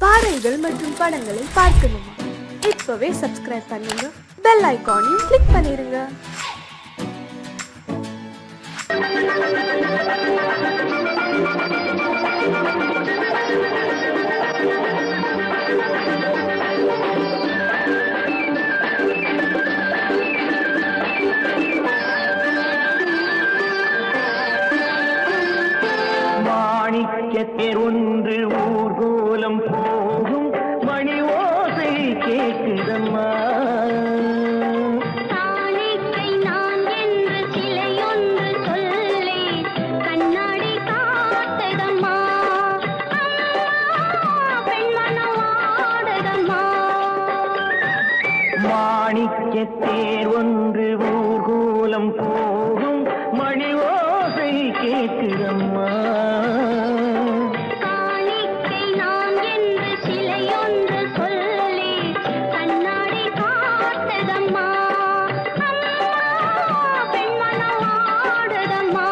பாடல்கள் மற்றும் படங்களை பார்க்கணுமா? இப்பவே சப்ஸ்கிரைப் பண்ணுங்க, பெல் ஐகானையும் கிளிக் பண்ணிருங்க. மாணிக்கத்தேர் ஒன்று ஊர்கோலம் போகும் மணி ஓசை கேட்குதம்மா. காணிக்கை நான் என்று சிலையொன்று சொல்லே கண்ணாடி காட்டுதம்மா. பெண்மனம் ஆடுதம்மா. மாணிக்கத்தேர் ஒன்று ஊர்கோலம் போகும் மணி ஓசை கேட்குதம்மா. காணிக்கை நான் என்று சிலையொன்று சொல்லே கண்ணாடி காட்டுதம்மா. பெண்மனம் ஆடுதம்மா.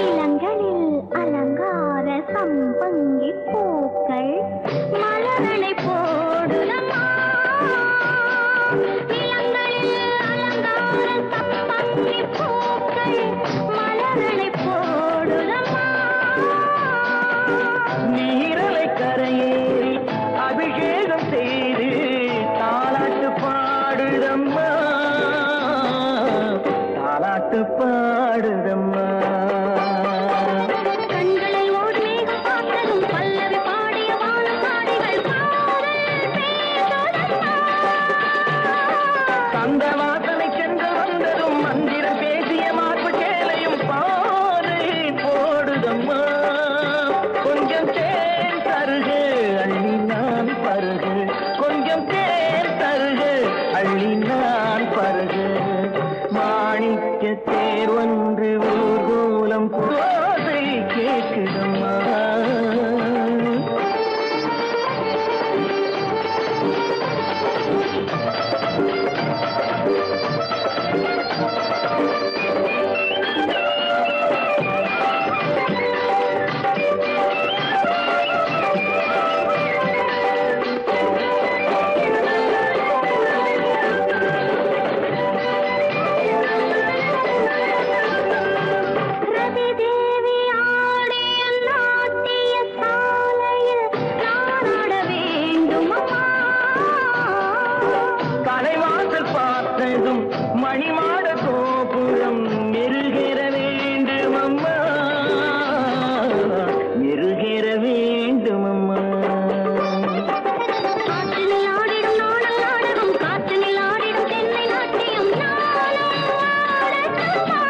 இளங்களில் அலங்கார சம்பங்கி பூக்கள் மலரனை போடுதம்மா. இளங்களில் அலங்கார சம்பங்கி பூக்கள் மலரனை போடுதம்மா. நீரலை கரையேறி அபிஷேகம் செய்து தாலாட்டு பாடுதம்மா. தாலாட்டு பாடுதம்மா. கண்களை ஓடி மேகம் பார்த்ததும் பல்லவி பாடிய வானப்பாடிகள் காதல் பேசுதம்மா. அந்த வாசனை சென்று வந்ததும் மந்திரம் பேசிய மார்பு சேலையும் பாதை போடுதம்மா. கொஞ்சம் தேன் தருகு அள்ளி நான் பருகு. கொஞ்சம் தேன் தருகு அள்ளி நான் பருகு. மாணிக்க தேர் ஒன்று ஊர்கோலம் ஓசை கேட்குதம்மா. ரதி தேவி ஆடிய நாட்டிய சாலையில் நான் ஆட வேண்டுமம்மா. கலைவாசல் பார்த்ததும் மணிமாட கோபுரம் மெருகேற வேண்டும் அம்மா. மெருகேற வேண்டும் அம்மா. காற்றினில் ஆடிடும் நாடல் நாடகம், காற்றினில் ஆடிடும் தென்னை நாட்டியம் நானும் ஆடட்டுமா?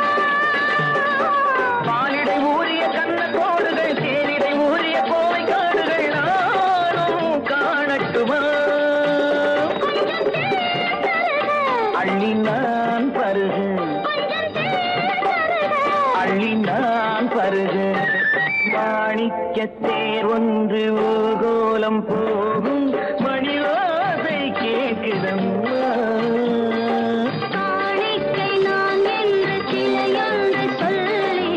பாலிடை ஊறிய கண்ண கோடுகள் தேனிடை ஊறிய கோவை காடுகள் நானும் காணட்டுமா. அள்ளி நான் பருகு அள்ளி நான் பருகு. மாணிக்கத்தேர் ஒன்று ஊர்கோலம் போகும் மணி ஓசை கேட்குதம்மா. காணிக்கை நான் என்று சிலையொன்று சொல்லி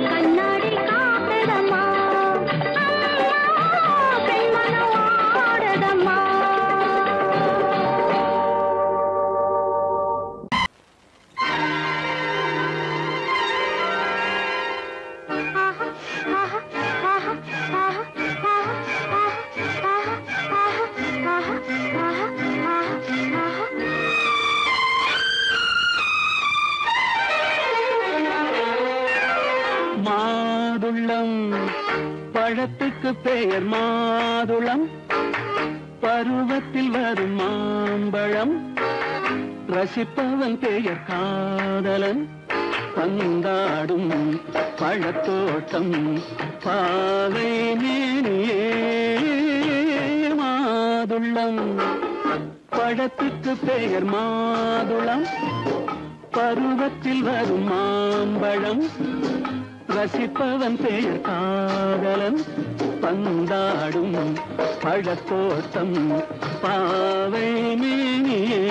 கண்ணாடி காட்டுதம்மா. பெண்மனம் ஆடுதம்மா. மாதுளம் பழத்துக்கு பெயர் மாதுளம். பருவத்தில் வரும் மாம்பழம். ரசிப்பவன் பெயர் காதலன். பந்தாடும் பழத்தோட்டம் பாவை மேனியே மாதுளம். பழத்துக்கு பெயர் மாதுளம், பருவத்தில் வரும் மாம்பழம், ரசிப்பவன் பெயர் காதலன், பந்தாடும் பழத்தோட்டம் பாவை மேனியே.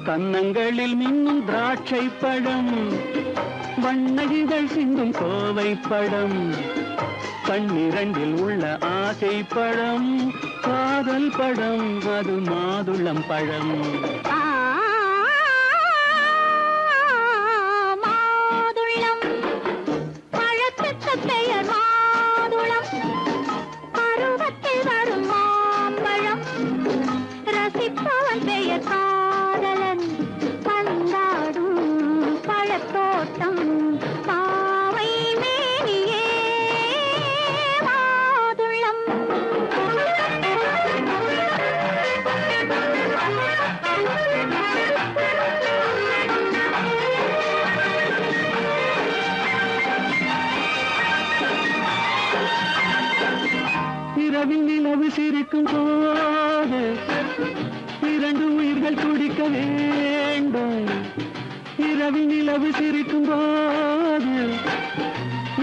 கன்னங்களில் மின்னும் திராட்சை பழம், வண்ணகிகள் சிந்தும் கோவை பழம், கண்ணிரண்டில் உள்ள ஆசை பழம், காதல் பழம், அது மாதுளம் பழம். மாதுளம் பழத்துக்கு பெயர் மாதுளம், பருவத்தில் வரும் மாம்பழம், ரசிப்பவன் பெயர் காதலன், பந்தாடும் பழத்தோட்டம் பாவை மேனியே மாதுளம். இரவில் நிலவு சிரிக்கும் போது இரண்டு உயிர்கள் துடிக்க வேண்டும். இரவில் நிலவு சிரிக்கும் போது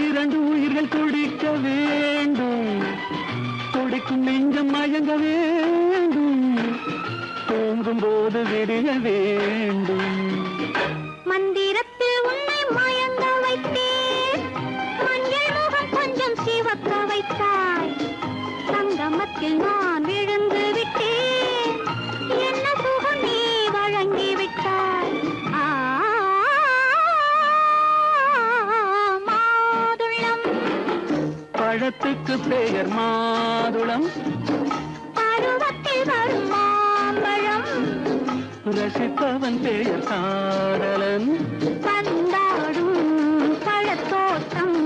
இரண்டு உயிர்கள் துடிக்க வேண்டும். துடிக்கும் நெஞ்சம் மயங்க வேண்டும், தூங்கும் போது விடிய வேண்டும். மந்திரத்தில் உன்னை மயங்க வைத்தேன், மஞ்சள் முகம் கொஞ்சம் சிவக்க வைத்தாய், சங்கமத்தில் நான் விழுந்து விட்டேன், என்ன சுகம் நீ வழங்கி விட்டாய். மாதுளம் பழத்துக்கு பெயர் மாதுளம், பருவத்தில் வரும் மாம்பழம், ரசிப்பவன் பெயர் காதலன், பந்தாடும் பழத்தோட்டம்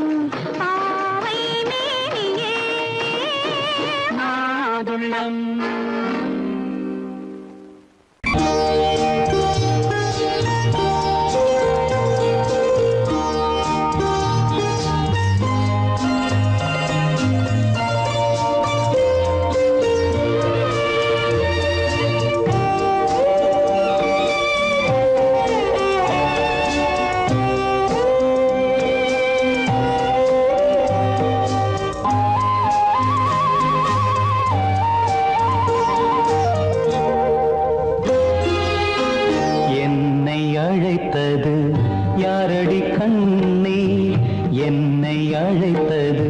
பாவை மேனியே மாதுளம். என்னை அழைத்தது யாரடி கண்ணே, என்னை அழைத்தது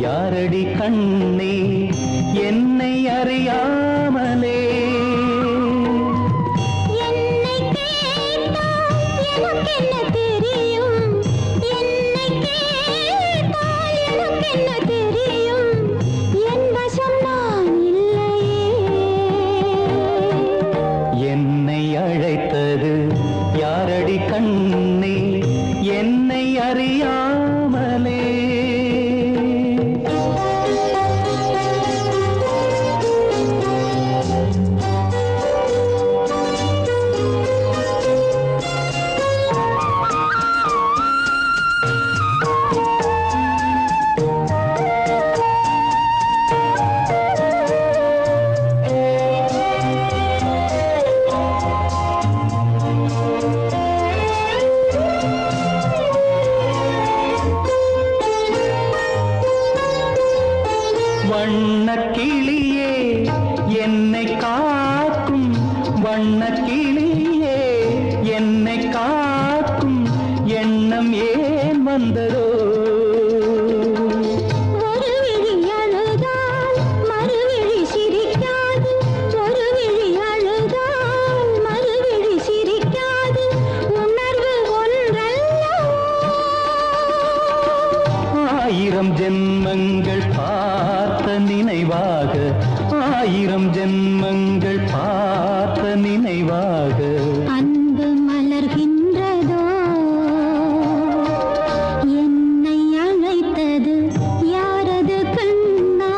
யாரடி கண்ணே, என்னை அறியாமலே. என்னை கேட்டால் எனக்கென்ன தெரியும், என்னை கேட்டால் எனக்கென்ன தெரியும், என் வசம் நான் இல்லையே. என்னை அழைத்தது யாரடி கண்ணே, என்னை அறியாமலே. வண்ணக்கிளியே என்னை காக்கும், வண்ணக்கிளியே என்னை காக்கும் எண்ணம் ஏன் வந்ததோ. ஒரு விழி அழுதால் மறுவிழி சிரிக்காது, ஒரு விழி அழுதால் மறுவிழி சிரிக்காது, ஆயிரம் ஜென்மங்கள் பார்த்த நினைவாக, ஆயிரம் ஜென்மங்கள் பார்த்த நினைவாக அன்பு மலர்கின்றதோ என்னை அழைத்தது யாரது கண்ணா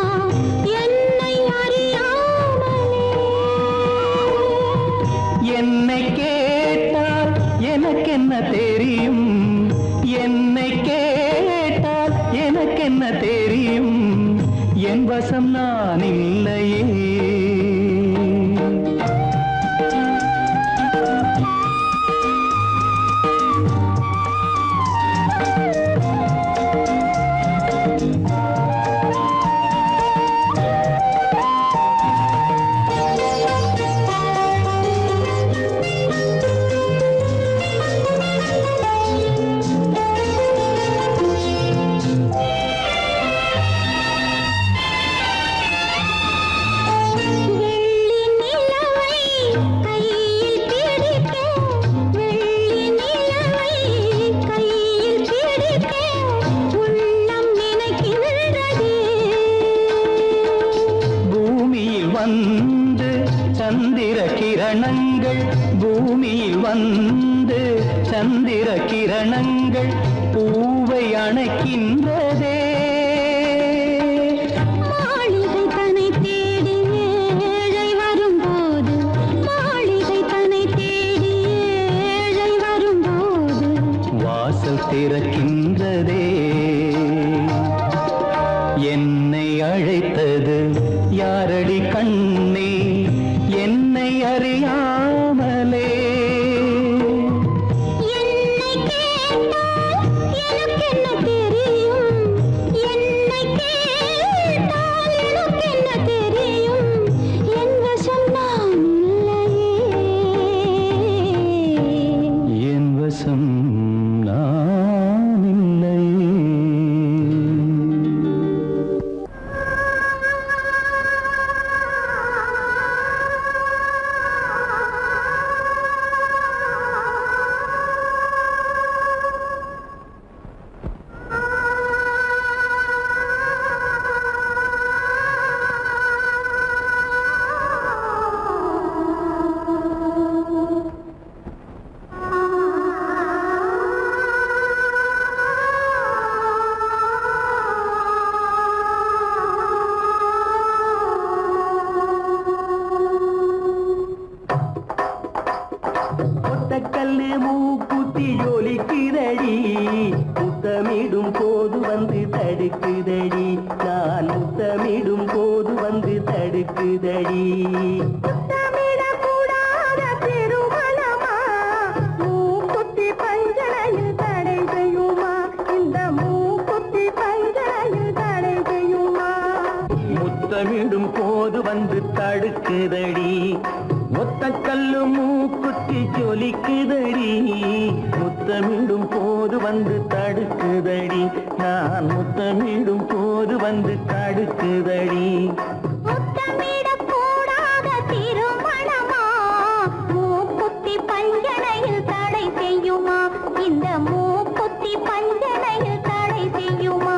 என்னை அறியாமலே. என்னை கேட்டால் எனக்கென்ன தெரியும், என்னை கேட்டால் எனக்கென்ன தெரியும், என் வசம் நான் இல்லையே. வந்து சந்திர கிரணங்கள், பூமியில் வந்து சந்திர கிரணங்கள் பூவை அணைக்கின்றதே. மாளிகை தன்னை தேடி ஏழை வரும்போது, மாளிகை தன்னை தேடி ஏழை வரும்போது வாசல் திறக்கின்றதே. என்னை அழைத்தது யாரடி கண்ணே, என்னை அறியாமலே. என்னை கேட்டால் எனக்கென்ன தெரியும், என்னை கேட்டால் எனக்கென்ன தெரியும், என் வசம் நான் இல்லையே. என் வசம் நான் இல்லையே. ஒத்தக்கல்லு மூக்குத்தி ஜொலிக்குதடி, முத்தமிடும் போது வந்து தடுக்குதடி, நான் முத்தமிடும் போது வந்து தடுக்குதடி. முத்தமிடக்கூடாத திருமணமா, மூக்குத்தி பஞ்சனையில் தடை செய்யுமா, இந்த மூக்குத்தி பஞ்சனையில் தடை செய்யுமா. முத்தமிடும் போது வந்து தடுக்குதடி, ஒத்தக்கல்லு மூக்குத்தி ஜொலிக்குதடி, முத்தமிடும் போது வந்து தடுக்குதடி, நான் முத்தமிடும் போது வந்து தடுக்குதடி. முத்தமிடக்கூடாத திருமணமா, மூக்குத்தி பஞ்சனையில் தடை செய்யுமா, இந்த மூக்குத்தி பஞ்சனையில் தடை செய்யுமா.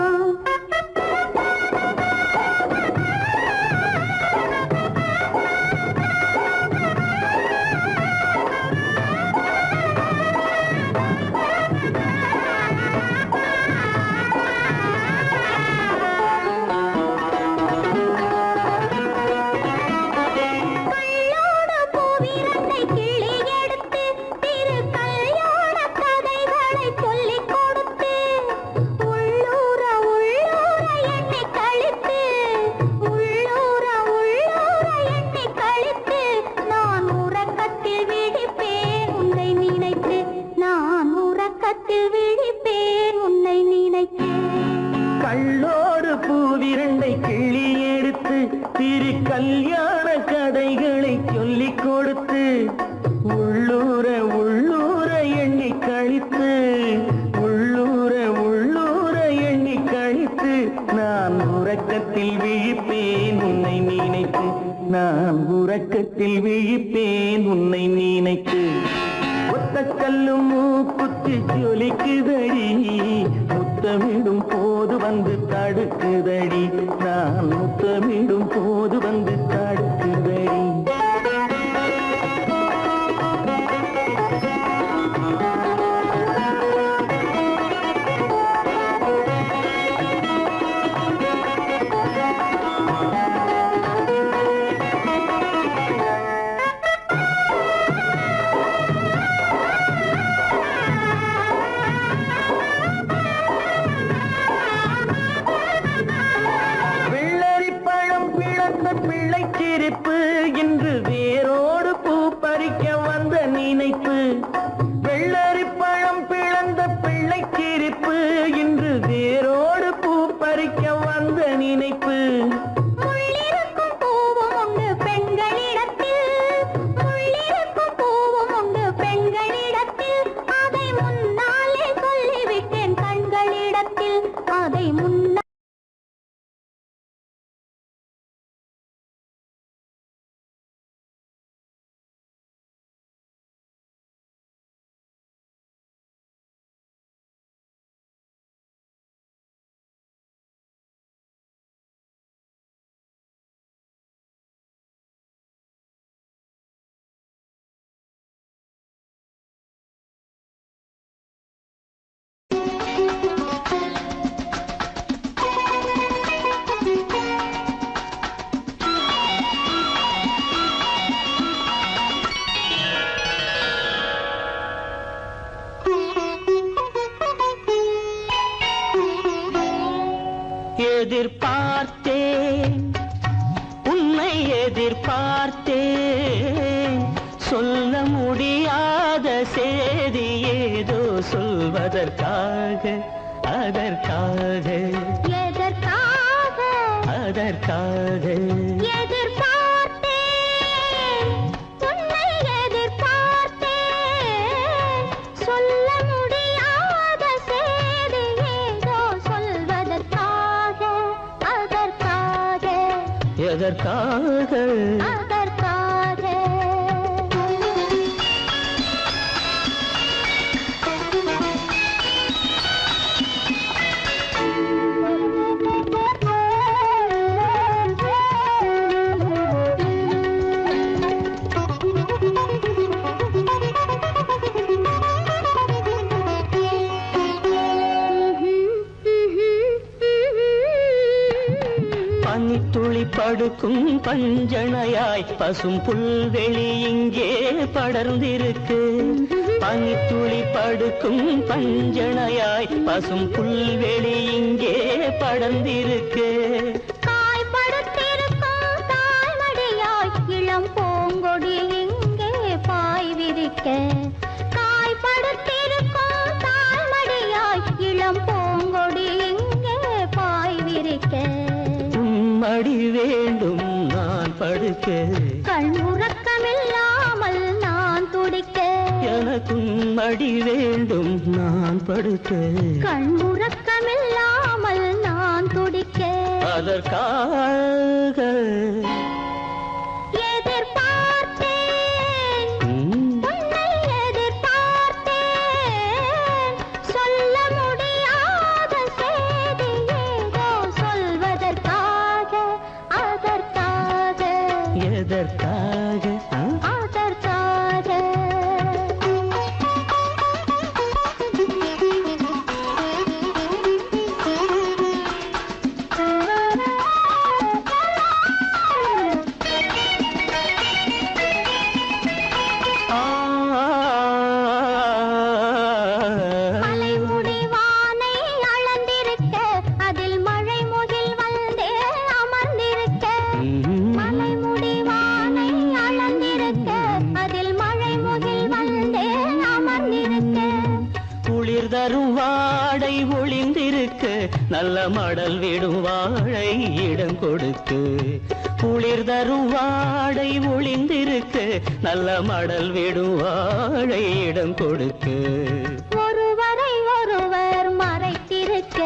கள்ளோடு பூவிரண்டை கிள்ளி எடுத்து திரு கல்யாண கதைகளை சொல்லிக் கொடுத்து, உள்ளூர உள்ளூர எண்ணி கழித்து, உள்ளூர உள்ளூர எண்ணி கழித்து, நான் உறக்கத்தில் விழிப்பேன் உன்னை நினைத்து, நான் உறக்கத்தில் விழிப்பேன் உன்னை நினைத்து. ஒத்தக்கல்லும் மூக்குத்தி ஜொலிக்குதடி, முத்த முத்தமிடும் போது வந்து தடுக்குதடி நான் முத்தமிடும் போது வந்து தடுக்குதடி பிள்ளைச்சிரிப்பு இன்று வேரோடு பூ பறிக்க வந்த நினைப்பு வெள்ளரி பழம் பிளந்த பிள்ளைச்சிரிப்பு இன்று வேரோடு பூ பறிக்க வந்த நினைப்பு முள்ளிருக்கும் பூவும் உண்டு பெண்களிடத்தில் முள்ளிருக்கும் பூவும் உண்டு பெண்களிடத்தில் அதை முன்னாலே சொல்லிவிட்டேன் கண்களிடத்தில் அதை முன்னால் எதிர்பார்த்தேன் உன்னை எதிர்பார்த்தேன் சொல்ல முடியாத செய்தி ஏதோ சொல்வதற்காக அதற்காக அதற்காக எதிர்பார்த்தேன் உன்னை எதிர்பார்த்தேன் சொல்ல முடியாத செய்தி ஏதோ சொல்வதற்காக அதற்காக எதற்காக அதற்காக பனித்துளி படுக்கும் பஞ்சணையாய் பசும் புல்வெளி இங்கே படர்ந்திருக்கு பனித்துளி படுக்கும் பஞ்சணையாய் பசும் புல்வெளி இங்கே படர்ந்திருக்கு காய்படுத்திருக்கும் தாய்மடியாய் இளம் பூங்கொடி இங்கே பாய் விரிக்க காய்படுத்திருக்கும் தாய்மடியாய் இளம் பூங்கொடி இங்கே பாய் விரிக்க மடி வேண்டும் நான் படுக்க கண்முறக்கமில்லாமல் நான் துடிக்க எனக்கும் மடி வேண்டும் நான் படுக்க கண்முறக்கமில்லாமல் நான் துடிக்க அதற்காக எதிர்பார்த்தேன் உன்னை எதிர்பார்த்தேன் சொல்ல முடியாத செய்தி ஏதோ சொல்வதற்காக அதற்காக எதற்காக அதற்காக மலைமுடி வானை அளந்திருக்க அதில் மழை முகில் வந்தே அமர்ந்திருக்க மலைமுடி வானை அளந்திருக்க அதில் மழை முகில் வந்தே அமர்ந்திருக்க குளிர் தரும் வாடை ஒளிந்திருக்க நல்ல மடல் விடும் வாழை இடம் கொடுக்கு குளிர் தரும் வாடை ஒளிந்திருக்க நல்ல மடல் விடும் வாழை இடம் கொடுக்கு ஒருவரை ஒருவர் மறைத்திருக்க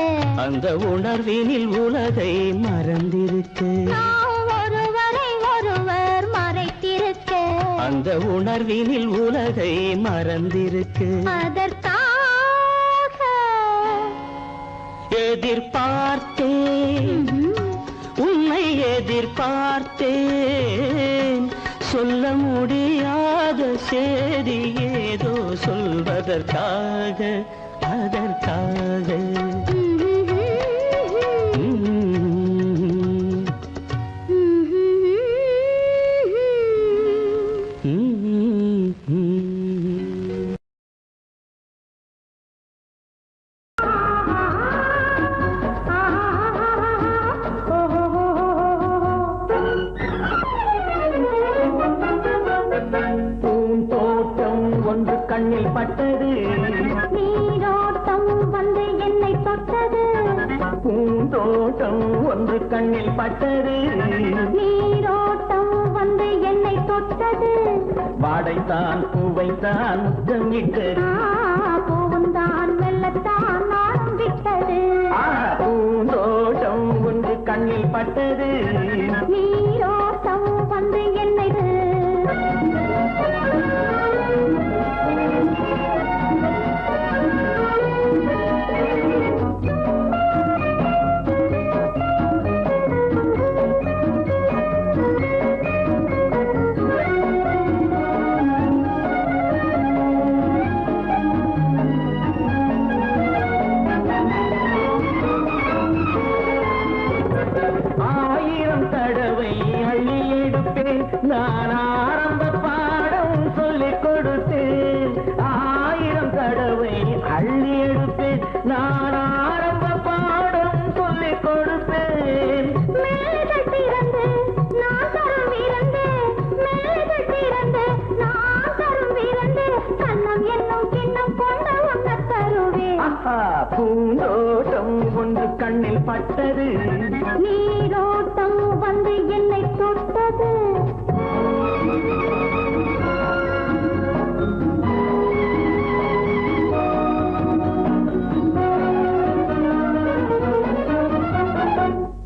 அந்த உணர்வினில் உலகை மறந்திருக்கு நாம் ஒருவரை ஒருவர் மறைத்திருக்க அந்த உணர்வினில் உலகை மறந்திருக்கு அதற்காக எதிர்பார்த்தேன் உன்னை எதிர்பார்த்தேன் சொல்ல முடியாத செய்தி ஏதோ சொல்வதற்காக அதற்காக பூந்தோட்டம் ஒன்று கண்ணில் பட்டது நீரோட்டம் வந்து என்னை தொட்டது பூந்தோட்டம் ஒன்று கண்ணில் பட்டது நீரோட்டம் வந்து என்னை தொட்டது வாடைத்தான் பூவைத்தான் முத்தமிட்டது பூவுந்தான் மெல்லத்தான் நானும் விட்டது பூந்தோட்டம் ஒன்று கண்ணில் பட்டது நீரோட்டம் வந்து என்னை ஆயிரம் தடவை அள்ளி எடுப்பேன் நான் ஆரம்ப பாடம் சொல்லிக் கொடுத்தேன் ஆயிரம் தடவை அள்ளி எடுப்பேன் நான் ஆரம்ப பாடம் சொல்லிக் கொடுத்தேன் மேலைகள் திறந்து நான் தரும் விருந்து மேலைகள் திறந்து நான் தரும் விருந்து கண்ணம் என்னும் கிண்ணம் கொண்ட உண்ண தருவேன் பூந்தோட்டம் ஒன்று கண்ணில் பட்டது நீரோட்டம் வந்து என்னை தொட்டது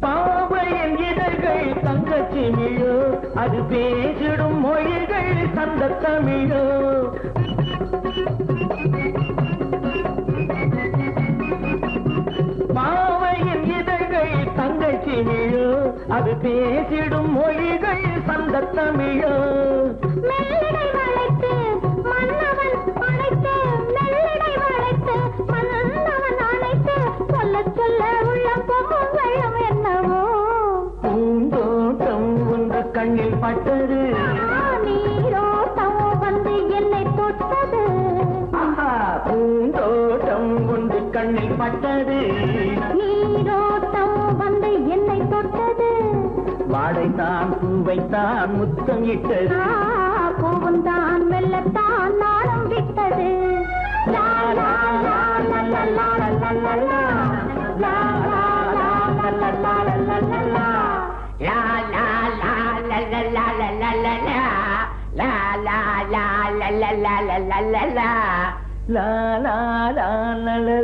பாவையின் இதழ்கள் தங்கச்சிமிழோ அது பேசிடும் மொழிகள் சந்த தமிழோ பாவையின் இதழ்கள் தங்கச்சிமிழோ அது பேசிடும் மொழிகள் சந்த தமிழோ மெல்லிடை வளைத்து மன்னவன் அணைத்து மெல்லிடை வளைத்து மன்னவன் அணைத்து சொல்ல சொல்ல உள்ளம் பொங்கும் வெள்ளம் என்னவோ பூந்தோட்டம் ஒன்று கண்ணில் பட்டது நீரோட்டம் வந்து என்னை தொட்டது பூந்தோட்டம் ஒன்று கண்ணில் பட்டது நீரோட்டம் வந்து என்னை தொட்டது வாடைத்தான் பூவைத்தான் முத்தம் இட்டது பூவுந்தான் மெல்லத்தான் நாளும் விட்டது லா லா லா லா லா லா லா லா லா. லா லா லா லா லா லா லா லா லா. லா லா லா லா லா லா லா லா லா லா. லா லா லா லா லா லா லா லா லா லா. லா லா லா லா லா.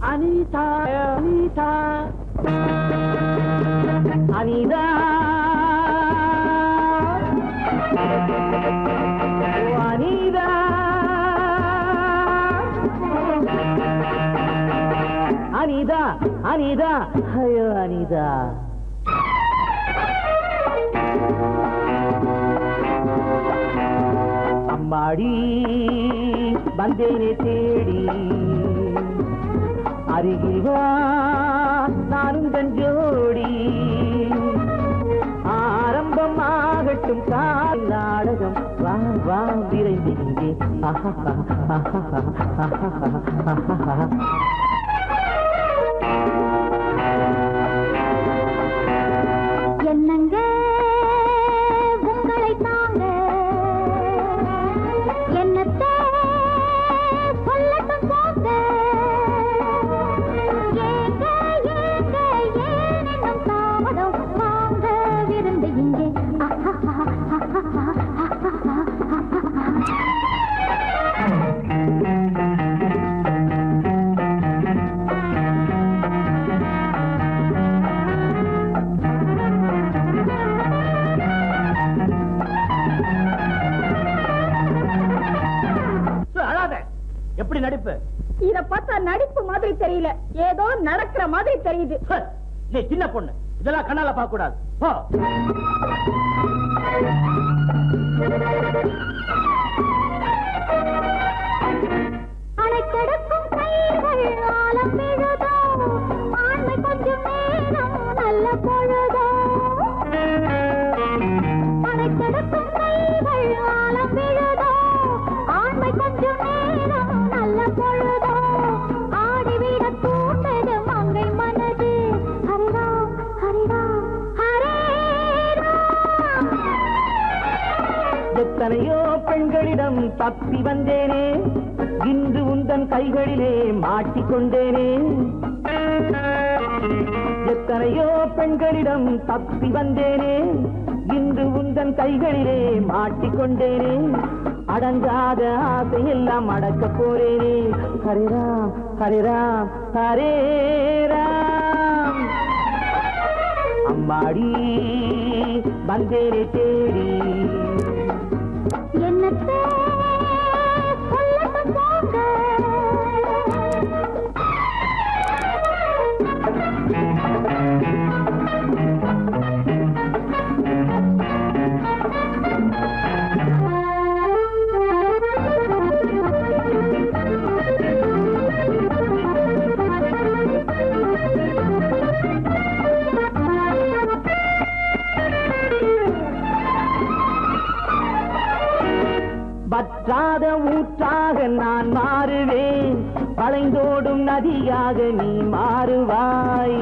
அனிதா அனிதா அனிதா அனிதா அனிதா அனிதா ஐயோ அனிதா அம்மாடி வந்தேனே தேடி அருகில் வா நானும் தன் ஜோடி ஆரம்பமாகட்டும் கால் நாடகம் வா வா விரைந்து இங்கே என்னங்க உங்களை தாங்க என்னத்தை சொல்லட்டும் போங்க ஏங்க ஏங்க ஏனென்னும் தாமதம் வாங்க விருந்து இங்கே நடிப்பு? இத பார்த்தா நடிப்பு மாதிரி தெரியல, ஏதோ நடக்கிற மாதிரி தெரியுது. நீ சின்ன பொண்ணு, இதெல்லாம் கண்ணால பார்க்க கூடாது. போ. அணைக்கெடுக்கும் கைகள் ஆலம் விழுதோ, ஆண்மை கொஞ்சம் நேரம் நல்ல பொழுதோ. அணைக்கெடுக்கும் கைகள் ஆலம் விழுதோ, ஆண்மை கொஞ்சம் நேரம் நல்ல பொழுதோ. ஆடிவிட தூண்டது மங்கை மனது. ஹரிராம் ஹரிராம் ஹரே ராம். எத்தனையோ பெண்களிடம் தப்பி வந்தேனே, இன்று உந்தன் கைகளிலே மாட்டிக்கொண்டேனே. எத்தனையோ பெண்களிடம் தப்பி வந்தேனே, இன்று உந்தன் கைகளிலே மாட்டிக்கொண்டேனே. அடங்காத ஆசையெல்லாம் அடக்க போறேனே. ஹரிராம் ஹரிராம் ஹரே ராம். அம்மாடி வந்தேனே தேடி, என்னத்தை சொல்லட்டும் போங்க. வற்றாத ஊற்றாக நான் மாறுவேன், வளைந்தோடும் நதியாக நீ மாறுவாய்.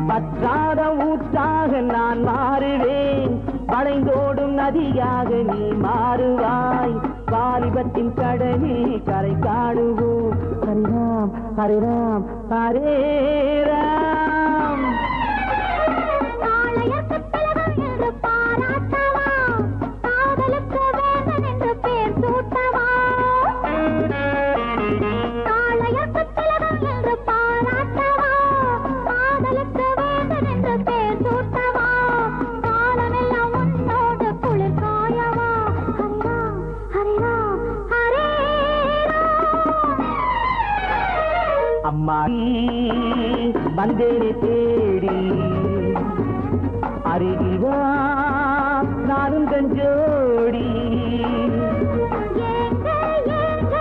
வற்றாத ஊற்றாக நான் மாறுவேன், வளைந்தோடும் நதியாக நீ மாறுவாய். வாலிபத்தின் கடலில் கரை காணுவோம். ஹரிராம் ஹரிராம் ஹரே ராம். காளையர்க்குத் திலகம் என்று பாராட்டவா, காதலுக்கு வேந்தன் என்று பேர் சூட்டவா. காளையர்க்குத் திலகம் என்று பாராட்டவா, காதலுக்கு வேந்தன் என்று பேர் சூட்டவா. காலமெல்லாம் உன்னோடு குளிர் காயவா. ஹரிராம் ஹரிராம் ஹரே ராம். அம்மா வந்தேனே தேடி, அருகில் வா நானும் கஞ்சோடி. ஏங்க ஏங்க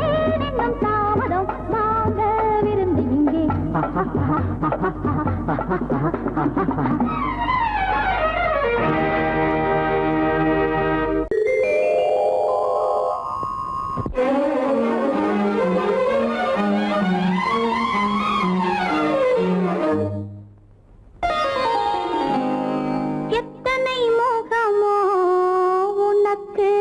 ஏன் இன்னும் தாமதம், வாங்க விருந்து இங்கே. எத்தனை முகமோ உனக்கு,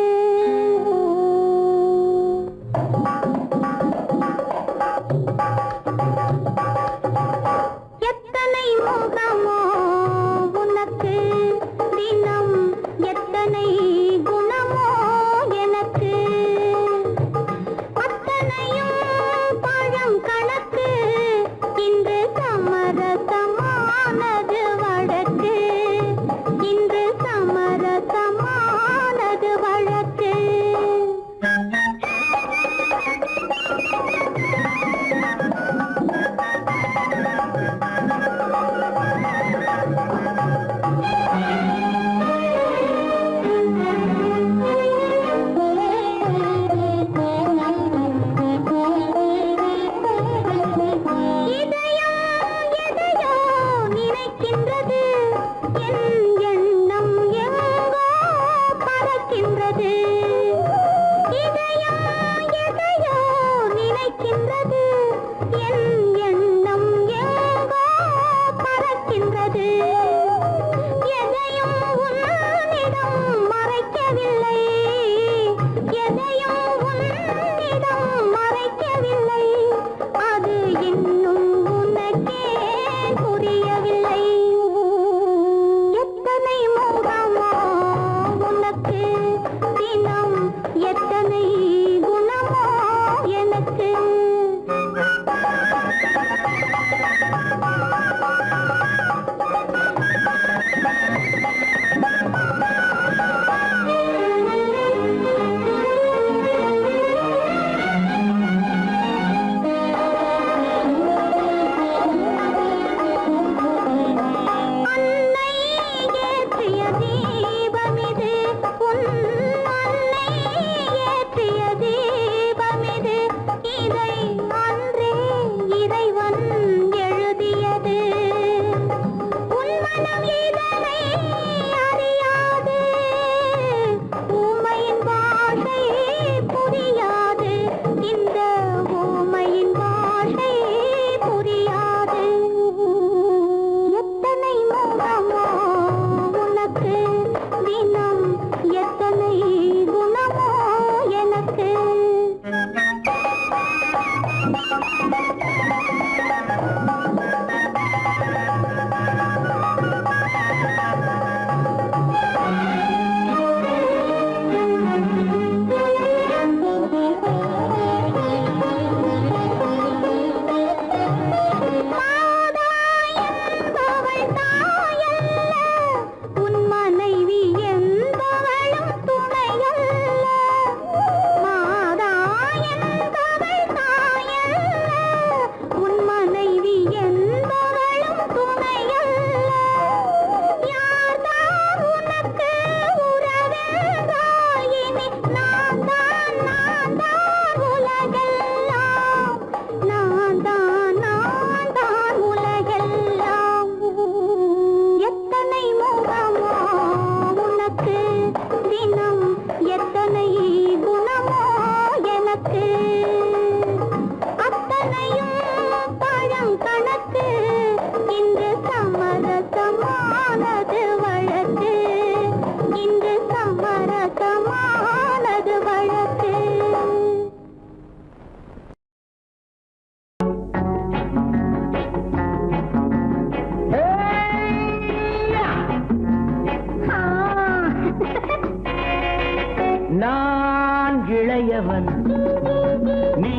நீ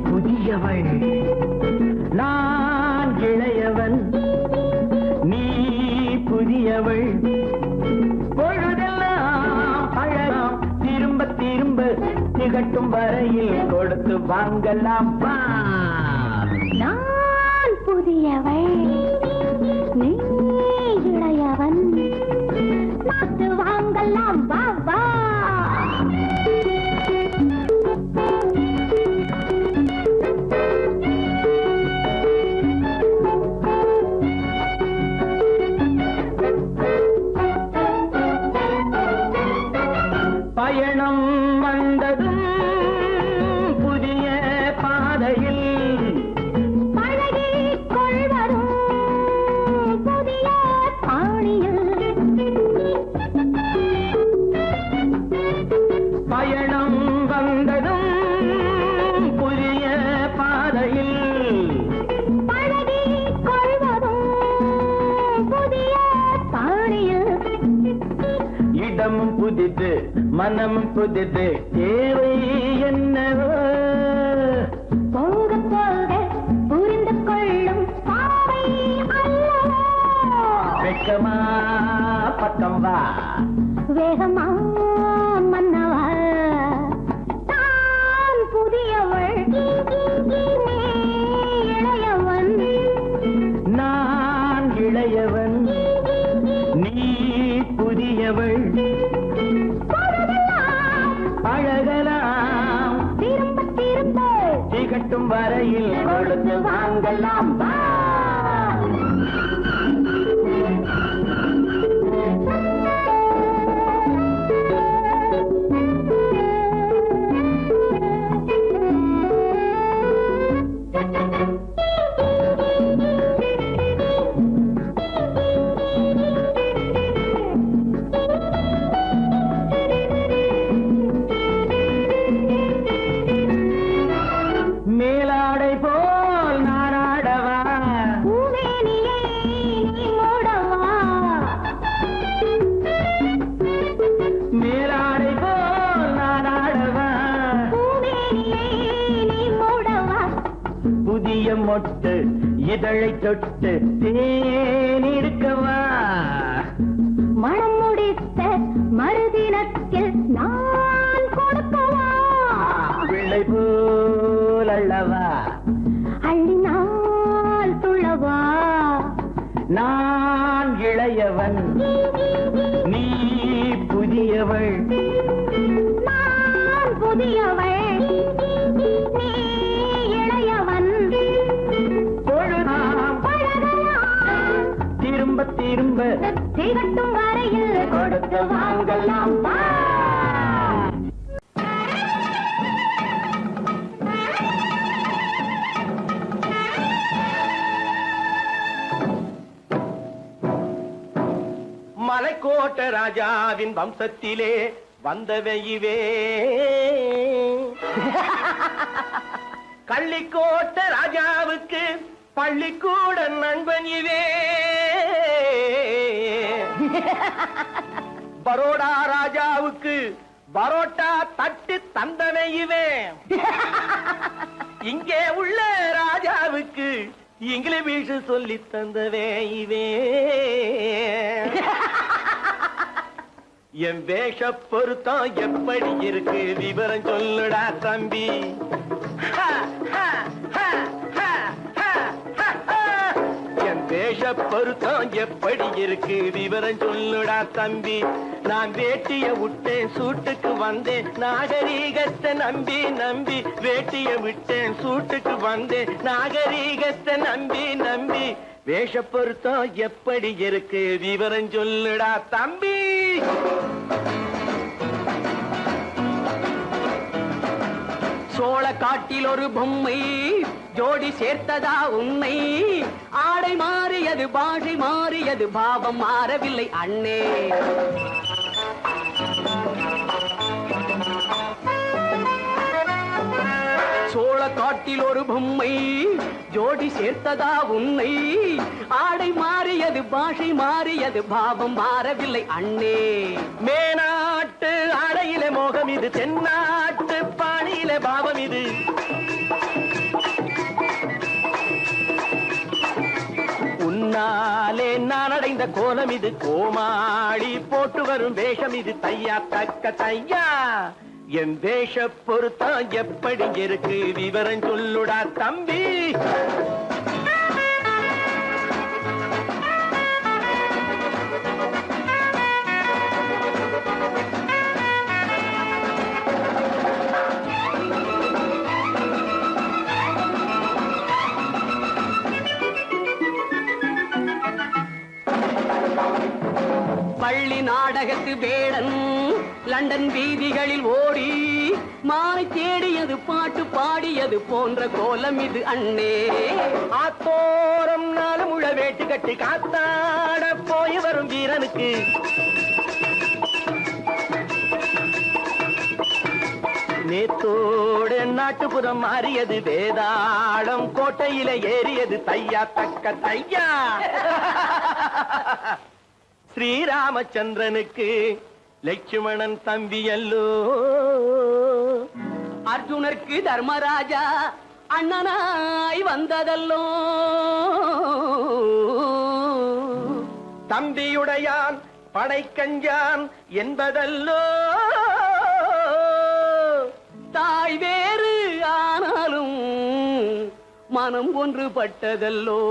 புதியவள் நான் இளையவன் நீ புதியவள் பொழுதெல்லாம் பழகம் திரும்ப திரும்ப திகட்டும் வரையில் கொடுத்து வாங்கலாம் வா. நான் புதியவள் நீ இளையவன் பார்த்து வாங்கலாம் வா வா. பயணம் வந்ததும் புதிய பாதையில் பழகிக் கொள்வதும் புதிய பாணியில். பயணம் வந்ததும் புதிய பாதையில் பழகிக் கொள்வதும் புதிய பாணியில். இடமும் புதிது மனமும் புதிது தேவை என்னவோ போக போக புரிந்து கொள்ளும் பாவை அல்லவோ. வெக்கமா பக்கம் வா வேகமா மன்னவா நான் புதியவள் நீ இளையவன். நான் இளையவன் நீ புதியவள் பழகலாம் திரும்ப திரும்ப திகட்டும் வரையில் கொடுத்து வாங்கலாம் வா. மேலாடை போல் நாராடவா பூவேணியை நீ மூடவா. மேலாடை போல் நாராடவா பூவேணியை நீ மூடவா. புதிய மொட்டு இதழை தொட்டு தேனிருக்கவா மனம் முடித்த மறுதினத்தில் நான் கொடுக்கவா. பிள்ளை போல் அல்லவா அள்ளினால் துள்ளவா. நான் இளையவன் நீ புதியவள் நான் புதியவள் நீ இளையவன். பொழுதாம் பழகலாம் திரும்ப திரும்ப திகட்டும் வரையில் கொடுத்து வாங்கலாம் வா. மலைக்கோட்ட ராஜாவின் வம்சத்திலே வந்தவையுவே கள்ளிக்கோட்ட ராஜாவுக்கு பள்ளிக்கூட நண்பன் இவே பரோடா ராஜாவுக்கு பரோட்டா தட்டு தந்தனை இவே இங்கே உள்ள ராஜாவுக்கு இங்கிலீஷ் சொல்லி தந்தவே இவே என் வேஷ பொருத்தம் எப்படி இருக்கு விவரம் சொல்லுடா தம்பி என் வேஷ பொருத்தம் எப்படி இருக்கு விவரம் சொல்லுடா தம்பி நான் வேட்டிய விட்டேன் சூட்டுக்கு வந்தேன் நாகரீகத்தை நம்பி நம்பி வேட்டிய விட்டேன் சூட்டுக்கு வந்தேன் நாகரீகத்தை நம்பி நம்பி வேஷ பொருத்தம் எப்படி இருக்கு விவரம் சொல்லுடா தம்பி சோழ காட்டில் ஒரு பொம்மை ஜோடி சேர்த்ததா உண்மை ஆடை மாறியது பாஷை மாறியது பாவம் மாறவில்லை அண்ணே சோழ காட்டில் ஒரு பொம்மை ஜோடி சேர்த்ததா உன்னை ஆடை மாறியது பாஷை மாறியது பாவம் மாறவில்லை அண்ணே மேனாட்டு ஆடையில மோகம் இது தென்னாட்டு பாணியில பாவம் இது. உன்னாலே நான் அடைந்த கோலம் இது, கோமாளி போட்டு வரும் வேஷம் இது. தையா தக்க தையா, என் வேஷ பொருத்தம் எப்படி இருக்கு விவரம் சொல்லுடா தம்பி. பள்ளி நாடகத்து வேடன் லண்டன் வீதிகளில் ஓடி மாலை தேடியது பாட்டு பாடியது போன்ற கோலம் இது அண்ணே. ஆத்தோரம் நாலு முழ வேட்டு கட்டி காத்தாட போய் வரும் வீரனுக்கு நேத்தோடு நாட்டுப்புறம் மாறியது, வேதாளம் கோட்டையில ஏறியது. தையா தக்க தையா, ஸ்ரீராமச்சந்திரனுக்கு லட்சுமணன் தம்பி அல்லோ. அர்ஜுனருக்கு தர்மராஜா அண்ணனாய் வந்ததல்லோ. தம்பியுடையான் படைக்கஞ்சான் என்பதல்லோ. தாய் வேறு ஆனாலும் மனம் ஒன்றுபட்டதல்லோ.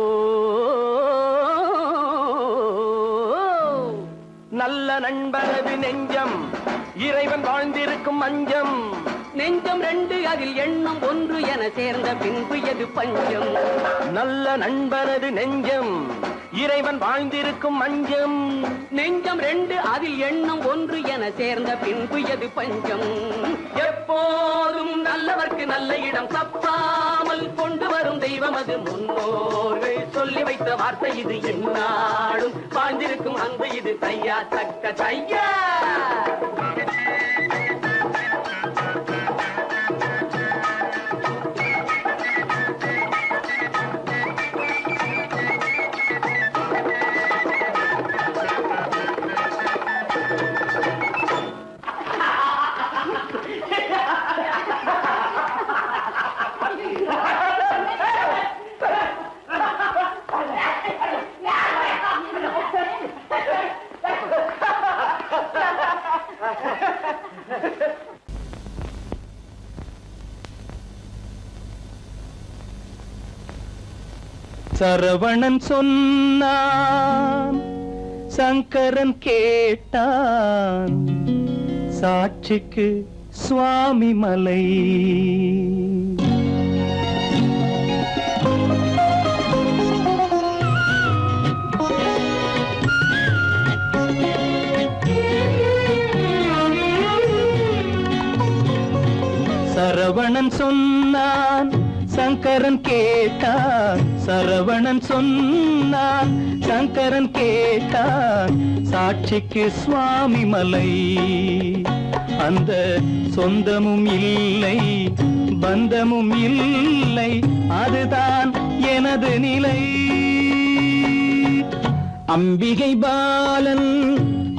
நல்ல நண்பனது நெஞ்சம் இறைவன் வாழ்ந்திருக்கும் மஞ்சம். நெஞ்சம் ரெண்டு அதில் எண்ணம் ஒன்று என சேர்ந்த பின்பு எது பஞ்சம். நல்ல நண்பனது நெஞ்சம் இறைவன் வாழ்ந்திருக்கும் மஞ்சம். நெஞ்சம் ரெண்டு அதில் எண்ணம் ஒன்று என சேர்ந்த பின்பு எது பஞ்சம். எப்போதும் நல்லவர்க்கு நல்ல இடம் தப்பாமல் கொண்டு வரும் தெய்வம் அது. முன்னோர்கள் சொல்லி வைத்த வார்த்தை இது, என்னாலும் வாழ்ந்திருக்கும் அன்பு இது. தையா தக்க தையா. சரவணன் சொன்னான், சங்கரன் கேட்டான், சாட்சிக்கு சுவாமி மலை. சரவணன் சொன்னான், சங்கரன் கேட்டான், சரவணன் சொன்னான், சங்கரன் கேட்டான், சாட்சிக்கு சுவாமி மலை. அந்த சொந்தமும் இல்லை, பந்தமும் இல்லை, அதுதான் எனது நிலை. அம்பிகை பாலன்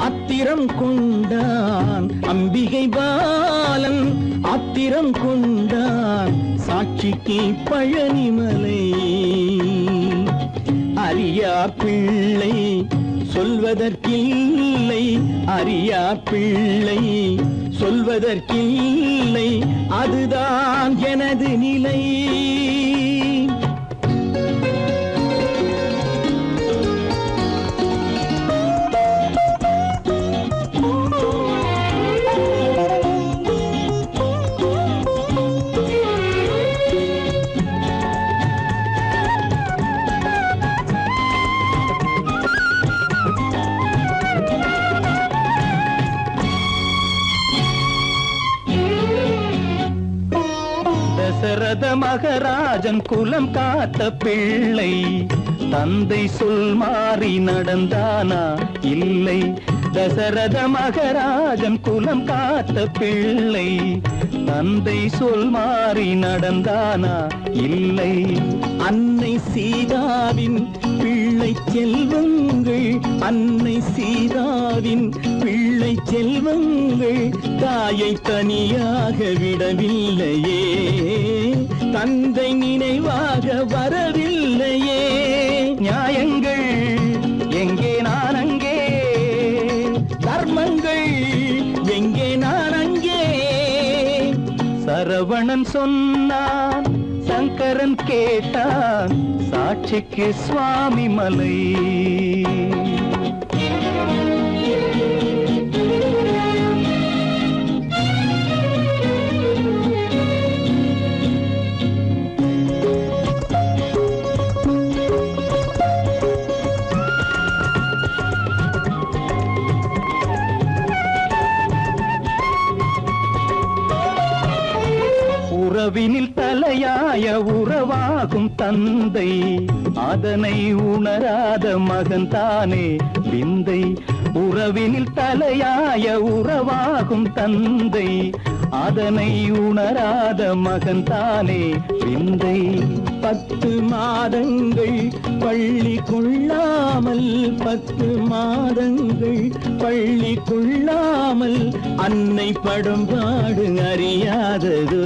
அத்திரம் கொண்டான், அம்பிகை பாலன் ஆத்திரம் கொண்டான், சாட்சிக்கு பழனிமலை. அறியா பிள்ளை சொல்வதற்கில்லை, அறியா பிள்ளை சொல்வதற்கில்லை, அதுதான் எனது நிலை. தசரத மகராஜன் குலம் காத்த பிள்ளை, தந்தை சொல் மாறி நடந்தானா இல்லை, தசரத மகராஜன் குலம் காத்த பிள்ளை. தந்தை சொல் மாறி நடந்தானா? இல்லை. அன்னை சீதாவின் பிள்ளை செல்வங்கள், அன்னை சீதாவின் பிள்ளை செல்வங்கள் தாயை தனியாக விடவில்லையே, தந்தை நினைவாக வரவில்லையே. நியாயங்கள் எங்கே நான் அங்கே, தர்மங்கள் எங்கே நான் அங்கே. சரவணன் சொன்னான், சங்கரன் கேட்டான், சாட்சிக்கு சுவாமி மலை. உறவினில் தலையாய உறவாகும் தந்தை, அதனை உணராத மகன் தானே விந்தை. உறவினில் தலையாய உறவாகும் தந்தை, அதனை உணராத மகன் தானே விந்தை. 10 மாதங்கள் பள்ளி கொள்ளாமல், 10 மாதங்கள் பள்ளி கொள்ளாமல் அன்னை படும்பாடு அறியாததோ,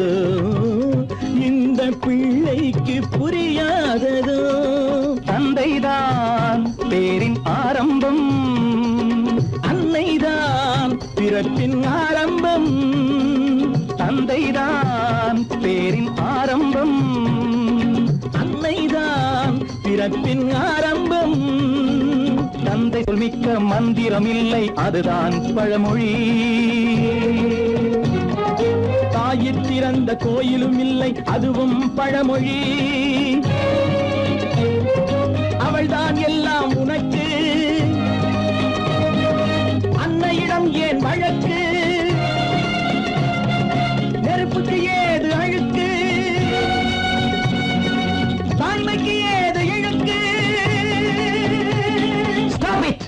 இந்த பிள்ளைக்கு புரியாததோ. தந்தைதான் பேரின் ஆரம்பம், அன்னைதான் பிறப்பின் ஆரம்பம். தந்தைதான் பேரின் ஆரம்பம், அன்னைதான் பிறப்பின் ஆரம்பம். தந்தை சொல்மிக்க மந்திரம் இல்லை, அதுதான் பழமொழி. தாயிற் திறந்த கோயிலும் இல்லை, அதுவும் பழமொழி. அவள்தான் எல்லாம் உனக்கு, அன்னையிடம் ஏன் வழக்கு? நெருப்புக்கு ஏது அழுக்கு, தாய்மைக்கு ஏது இழுக்கு? Stop it!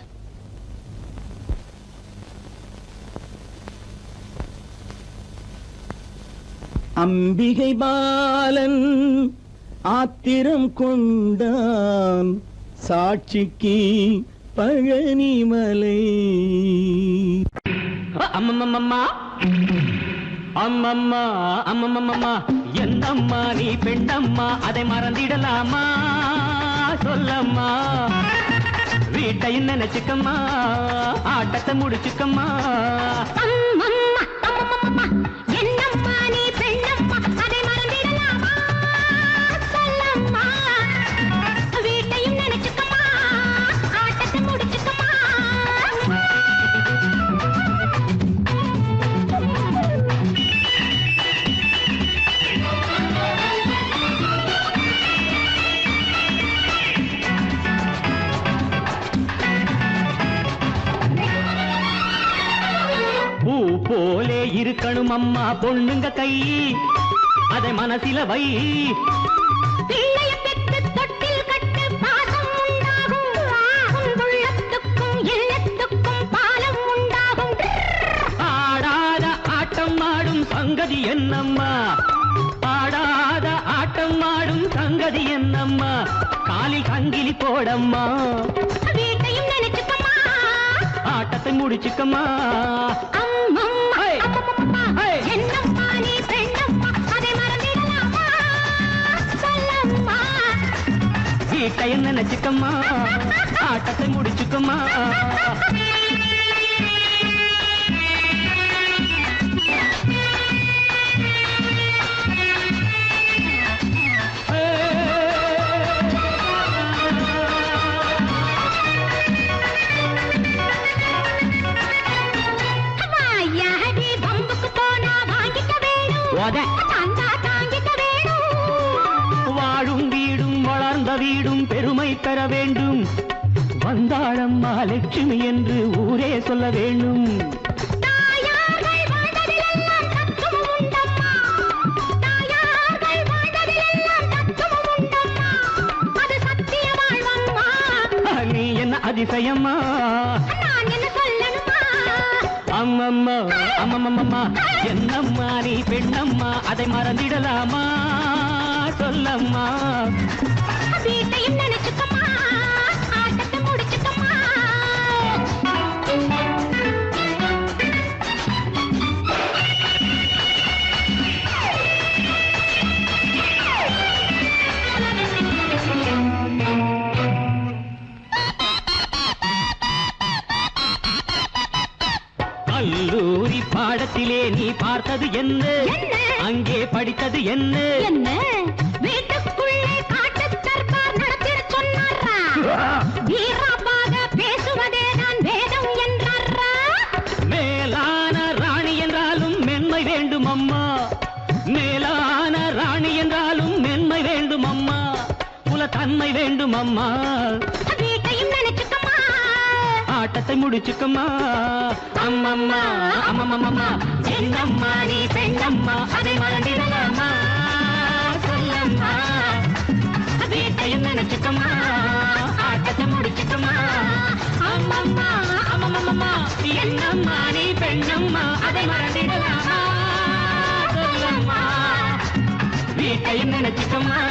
அம்பிகை பாலன் ஆத்திரம் கொண்டான், சாட்சிக்கு பழனிமலை. அம்மம்மம்மா அம்மம்மா அம்மம்மம்மா, என்னம்மா நீ பெண்ணம்மா, அதை மறந்திடலாமா? சொல்லம்மா, வீட்டையும் நினைச்சுக்கம்மா, ஆட்டத்தை முடிச்சுக்கம்மா. என்னம்மா நீ பெண்ணம்மா, அதை மறந்திடலாமா? சொல்லம்மா, வீட்டையும் நினைச்சுக்கம்மா, ஆட்டத்தை முடிச்சுக்கம்மா. பூ போலே இருக்கணும் அம்மா பொண்ணுங்க கை, அதை மனசில வை. பிள்ளைய பெற்று தொட்டில் கட்டு, பாசம் உண்டாகும், உன் உள்ளத்துக்கும் இல்லத்துக்கும் பாலம் உண்டாகும். ஆடாத ஆட்டம் ஆடும் சங்கதி என்னம்மா, ஆடாத ஆட்டம் ஆடும் சங்கதி என்னம்மா, காலில் சங்கிலி போடம்மா, வீட்டையும் நினைச்சுக்கம்மா, ஆட்டத்தை முடிச்சுக்கம்மா. அம்மம்மா ஹே! அம்மம்மா, ஹே! என்னம்மா நீ பெண்ணம்மா, அதை மறந்திடலாமா? சொல்லம்மா, வீட்டையும் நினைச்சுக்கம்மா, ஆட்டத்தை முடிச்சுக்கம்மா. வாயாடி பம்புக்கு போனா வாங்கிக்க வேணும், ஓத. தந்தா தாங்கிக்க வேணும். வாழும் வீடும் வளர்ந்த வீடும் பெருமை பெற வேண்டும், வந்தாளம்மா லட்சுமி என்று ஊரே சொல்ல வேண்டும். தாயார்கள் வாழ்ந்ததிலெல்லாம் தத்துவம் உண்டம்மா, தாயார்கள் வாழ்ந்ததிலெல்லாம் தத்துவம் உண்டம்மா, அது சத்திய வாழ்வம்மா. நீ என்ன அதிசயம்மா, நான் என்ன சொல்லணுமா? அம்மம்மா அம்மம்மம்மா என்னம்மா நீ பெண்ணம்மா அதை மறந்திடலாமா சொல்லம்மா வீட்டையும் நினைச்சுக்கம்மா ஆட்டத்தை முடிச்சுக்கம்மா கல்லூரி பாடத்திலே நீ பார்த்தது என்ன அங்கே படித்தது என்ன என்ன வீட்டுக்குள்ளே காட்டு தர்பார் நடத்திட சொன்னாரா வீராபாக பேசுவதே நான் வேதம் என்றாரா மேலான ராணி என்றாலும் மென்மை வேண்டும் அம்மா மேலான ராணி என்றாலும் மென்மை வேண்டும் அம்மா குலத்தன்மை வேண்டும் அம்மா வீட்டையும் நினைச்சுக்கம்மா ஆட்டத்தை முடிச்சுக்கம்மா அம்மம்மா அம்மம்மம்மா என்னம்மா நீ பெண்ணம்மா அதை மறந்திடலாமா சொல்லம்மா வீட்டையும் நினைச்சுக்கம்மா ஆட்டத்தை முடிச்சுக்கம்மா அம்மம்மா அம்மம்மம்மா என்னம்மா நீ பெண்ணம்மா அதை மறந்திடலாமா சொல்லம்மா வீட்டையும் நினைச்சுக்கம்மா